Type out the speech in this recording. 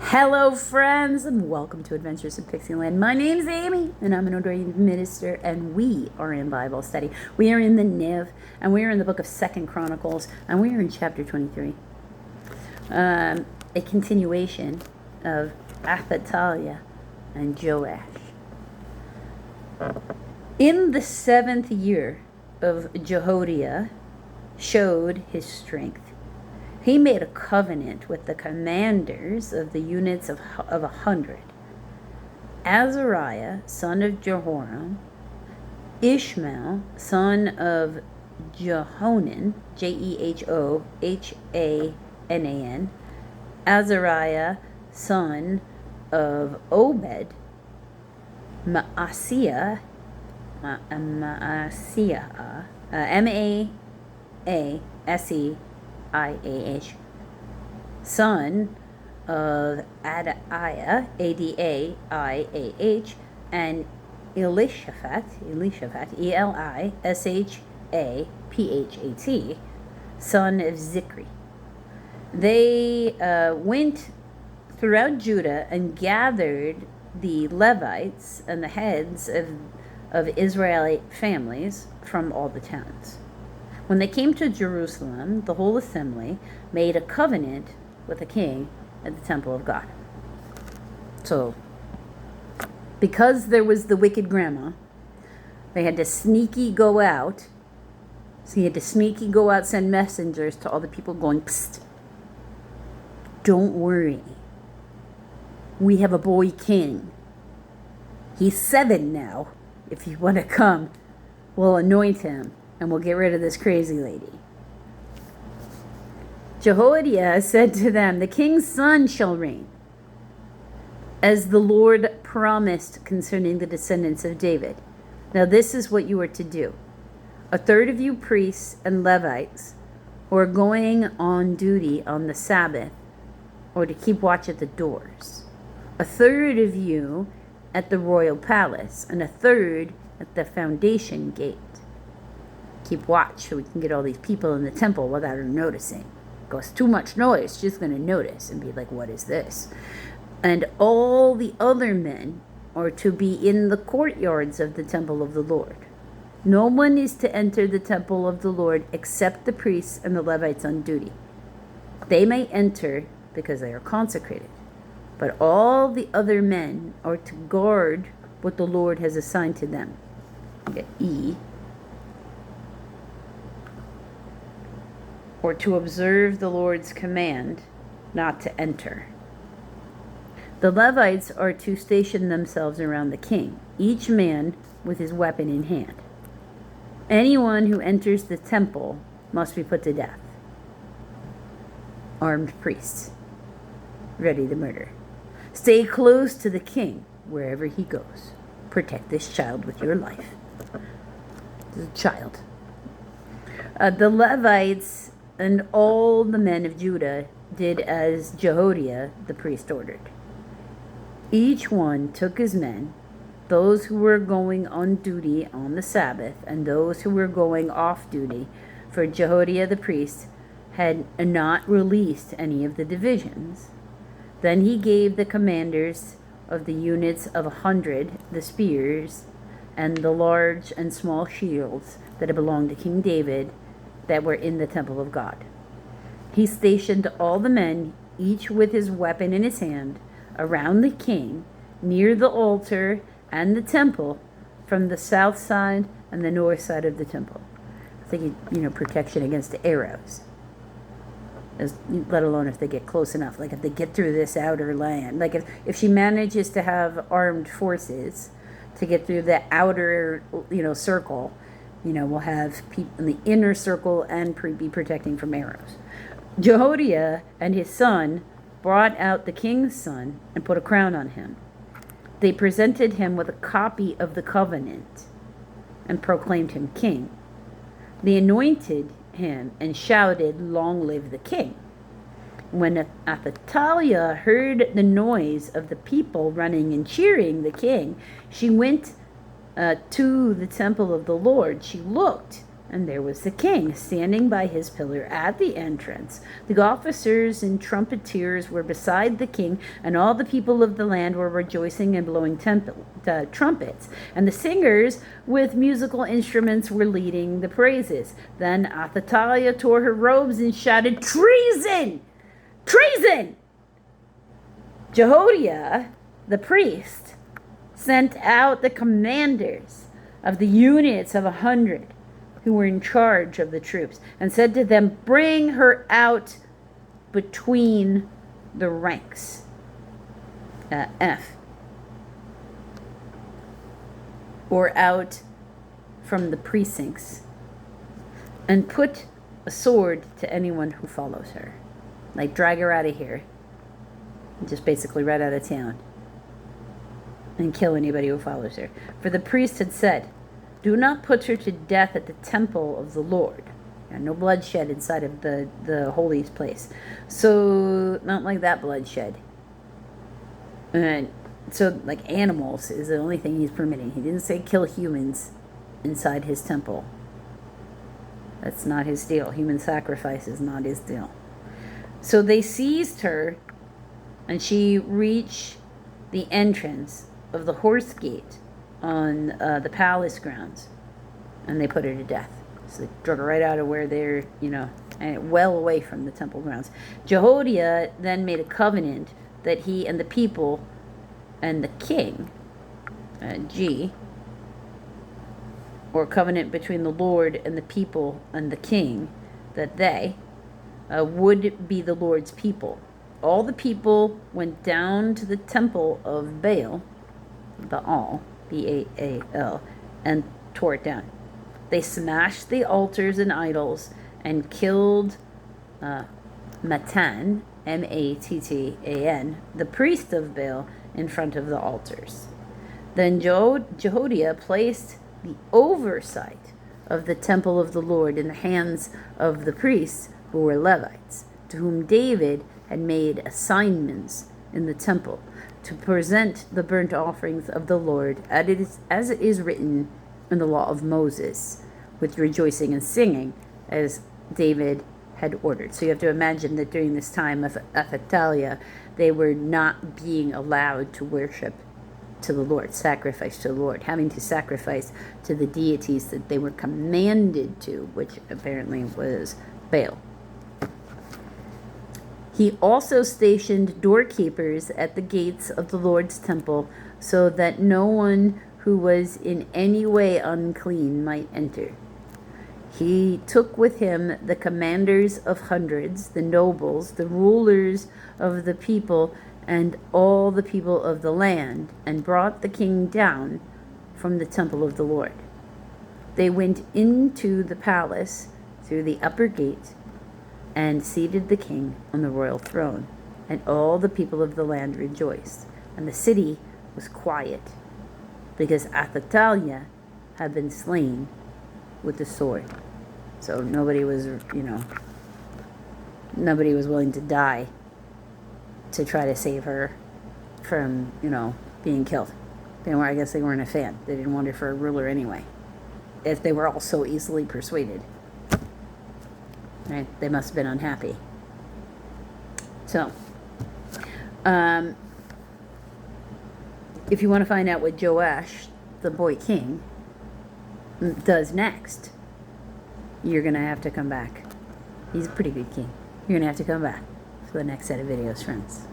Hello, friends, and welcome to Adventures in Pixieland. My name's Amy, and I'm an ordained minister, and we are in Bible study. We are in the NIV, and we are in the book of 2 Chronicles, and we are in chapter 23. A continuation of Athaliah and Joash. In the 7th year of Jehoiada showed his strength. He made a covenant with the commanders of the units of 100. Azariah, son of Jehoram, Ishmael, son of Jehonan, Jehohanan, Azariah, son of Obed, Maaseiah, M-A-A-S-E-I-A-H, son of Athaliah, A-D-A-I-A-H, and Elishaphat, E-L-I-S-H-A-P-H-A-T, son of Zikri. They went throughout Judah and gathered the Levites and the heads of Israelite families from all the towns. When they came to Jerusalem, the whole assembly made a covenant with the king at the temple of God. So, because there was the wicked grandma, they had to sneaky go out. So he had to sneaky go out, send messengers to all the people going, "Psst, don't worry. We have a boy king. He's 7 now. If you want to come, we'll anoint him. And we'll get rid of this crazy lady." Jehoiada said to them, "The king's son shall reign, as the Lord promised concerning the descendants of David. Now this is what you are to do. A third of you priests and Levites, who are going on duty on the Sabbath, or to keep watch at the doors. A third of you at the royal palace, and a third at the foundation gate. Keep watch so we can get all these people in the temple without her noticing. Goes too much noise, she's going to notice and be like, what is this? And all the other men are to be in the courtyards of the temple of the Lord. No one is to enter the temple of the Lord except the priests and the Levites on duty. They may enter because they are consecrated, but all the other men are to guard what the Lord has assigned to them." Get E. Or to observe the Lord's command not to enter. The Levites are to station themselves around the king, each man with his weapon in hand. Anyone who enters the temple must be put to death. Armed priests, ready to murder. Stay close to the king wherever he goes. Protect this child with your life. This is a child. The Levites and all the men of Judah did as Jehoiada the priest ordered. Each one took his men, those who were going on duty on the Sabbath and those who were going off duty, for Jehoiada the priest had not released any of the divisions. Then he gave the commanders of the units of 100 the spears and the large and small shields that had belonged to King David that were in the temple of God. He stationed all the men, each with his weapon in his hand, around the king, near the altar and the temple, from the south side and the north side of the temple. I think, protection against the arrows, let alone if they get close enough. Like if they get through this outer land, like if she manages to have armed forces to get through the outer, circle, we'll have people in the inner circle and be protecting from arrows. Jehoiada and his son brought out the king's son and put a crown on him. They presented him with a copy of the covenant and proclaimed him king. They anointed him and shouted, "Long live the king." When Athaliah heard the noise of the people running and cheering the king, she went to the temple of the Lord. She looked, and there was the king standing by his pillar at the entrance. The officers and trumpeters were beside the king, and all the people of the land were rejoicing and blowing trumpets. And the singers with musical instruments were leading the praises. Then Athaliah tore her robes and shouted, "Treason! Treason!" Jehoiada, the priest, sent out the commanders of the units of 100 who were in charge of the troops, and said to them, "Bring her out between the ranks." F. Or out from the precincts, and put a sword to anyone who follows her. Like, drag her out of here. Just basically right out of town. And kill anybody who follows her. For the priest had said, "Do not put her to death at the temple of the Lord." And no bloodshed inside of the holy place. So, not like that bloodshed. And so, like, animals is the only thing he's permitting. He didn't say kill humans inside his temple. That's not his deal. Human sacrifice is not his deal. So they seized her, and she reached the entrance of the horse gate on the palace grounds, and they put her to death. So they drug her right out of where they're, and well away from the temple grounds. Jehoiada then made a covenant that he and the people and the king, or covenant between the Lord and the people and the king, that they would be the Lord's people. All the people went down to the temple of Baal, Baal, and tore it down. They smashed the altars and idols and killed Mattan, Mattan, the priest of Baal, in front of the altars. Then Jehoiada placed the oversight of the temple of the Lord in the hands of the priests who were Levites, to whom David had made assignments in the temple to present the burnt offerings of the Lord, as it is written in the law of Moses, with rejoicing and singing, as David had ordered. So you have to imagine that during this time of Athaliah, they were not being allowed to worship to the Lord, sacrifice to the Lord, having to sacrifice to the deities that they were commanded to, which apparently was Baal. He also stationed doorkeepers at the gates of the Lord's temple, so that no one who was in any way unclean might enter. He took with him the commanders of hundreds, the nobles, the rulers of the people, and all the people of the land, and brought the king down from the temple of the Lord. They went into the palace through the upper gate, and seated the king on the royal throne, and all the people of the land rejoiced. And the city was quiet, because Athaliah had been slain with the sword. So nobody was willing to die to try to save her from, being killed. I guess they weren't a fan. They didn't want her for a ruler anyway, if they were all so easily persuaded. Right? They must have been unhappy. So, if you want to find out what Joash, the boy king, does next, you're going to have to come back. He's a pretty good king. You're going to have to come back for the next set of videos, friends.